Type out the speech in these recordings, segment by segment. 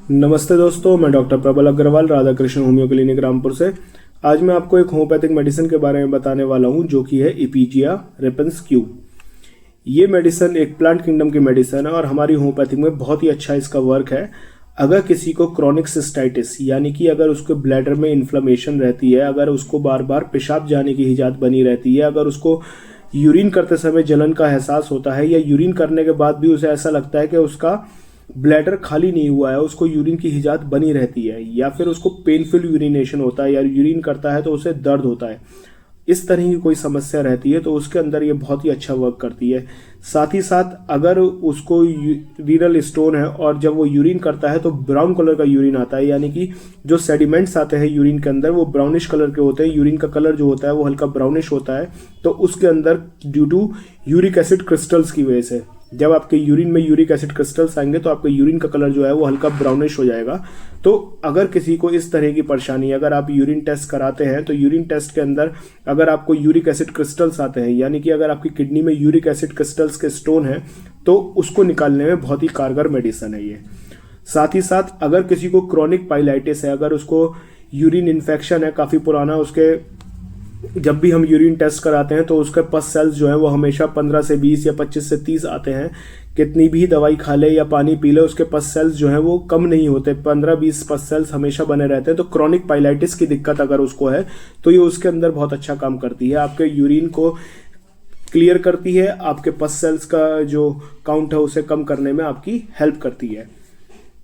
नमस्ते दोस्तों, मैं डॉक्टर प्रबल अग्रवाल राधा कृष्ण होम्यो क्लिनिक रामपुर से। आज मैं आपको एक होम्योपैथिक मेडिसिन के बारे में बताने वाला हूं जो कि है इपीजिया रेपेंस क्यू। ये मेडिसिन एक प्लांट किंगडम की मेडिसिन है और हमारी होम्योपैथिक में बहुत ही अच्छा इसका वर्क है। अगर किसी को क्रॉनिक सिस्टाइटिस यानी कि अगर उसके ब्लैडर में इन्फ्लेमेशन रहती है, अगर उसको बार बार पेशाब जाने की हिजात बनी रहती है, अगर उसको यूरिन करते समय जलन का एहसास होता है या यूरिन करने के बाद भी उसे ऐसा लगता है कि उसका ब्लैडर खाली नहीं हुआ है, उसको यूरिन की हिजात बनी रहती है, या फिर उसको पेनफुल यूरिनेशन होता है या यूरिन करता है तो उसे दर्द होता है, इस तरह की कोई समस्या रहती है तो उसके अंदर ये बहुत ही अच्छा वर्क करती है। साथ ही साथ अगर उसको रीनल स्टोन है और जब वो यूरिन करता है तो ब्राउन कलर का यूरिन आता है, यानी कि जो सेडिमेंट्स आते हैं यूरिन के अंदर वो ब्राउनिश कलर के होते हैं, यूरिन का कलर जो होता है वो हल्का ब्राउनिश होता है, तो उसके अंदर due to uric acid crystals की वजह से जब आपके यूरिन में यूरिक एसिड क्रिस्टल्स आएंगे तो आपके यूरिन का कलर जो है वो हल्का ब्राउनिश हो जाएगा। तो अगर किसी को इस तरह की परेशानी, अगर आप यूरिन टेस्ट कराते हैं तो यूरिन टेस्ट के अंदर अगर आपको यूरिक एसिड क्रिस्टल्स आते हैं, यानी कि अगर आपकी किडनी में यूरिक एसिड क्रिस्टल्स के स्टोन है तो उसको निकालने में बहुत ही कारगर मेडिसिन है ये। साथ ही साथ अगर किसी को क्रॉनिक पाइलाइटिस है, अगर उसको यूरिन इन्फेक्शन है काफी पुराना, उसके जब भी हम यूरिन टेस्ट कराते हैं तो उसके पस सेल्स जो है वो हमेशा 15 से 20 या 25 से 30 आते हैं। कितनी भी दवाई खा ले या पानी पी ले उसके पस सेल्स जो है वो कम नहीं होते, 15-20 पस सेल्स हमेशा बने रहते हैं। तो क्रॉनिक पाइलाइटिस की दिक्कत अगर उसको है तो ये उसके अंदर बहुत अच्छा काम करती है, आपके यूरिन को क्लियर करती है, आपके पस सेल्स का जो काउंट है उसे कम करने में आपकी हेल्प करती है।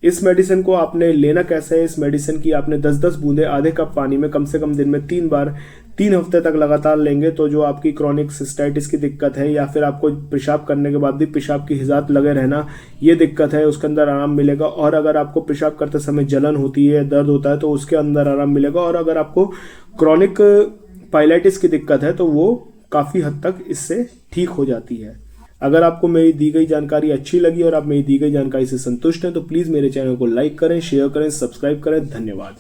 इस मेडिसिन को आपने लेना कैसे है, इस मेडिसिन की आपने 10-10 बूंदे आधे कप पानी में कम से कम दिन में 3 बार 3 हफ्ते तक लगातार लेंगे तो जो आपकी क्रॉनिक सिस्टाइटिस की दिक्कत है या फिर आपको पेशाब करने के बाद भी पेशाब की हिजात लगे रहना ये दिक्कत है, उसके अंदर आराम मिलेगा। और अगर आपको पेशाब करते समय जलन होती है, दर्द होता है तो उसके अंदर आराम मिलेगा। और अगर आपको क्रॉनिक पाइलाइटिस की दिक्कत है तो वो काफ़ी हद तक इससे ठीक हो जाती है। अगर आपको मेरी दी गई जानकारी अच्छी लगी और आप मेरी दी गई जानकारी से संतुष्ट हैं तो प्लीज़ मेरे चैनल को लाइक करें, शेयर करें, सब्सक्राइब करें। धन्यवाद।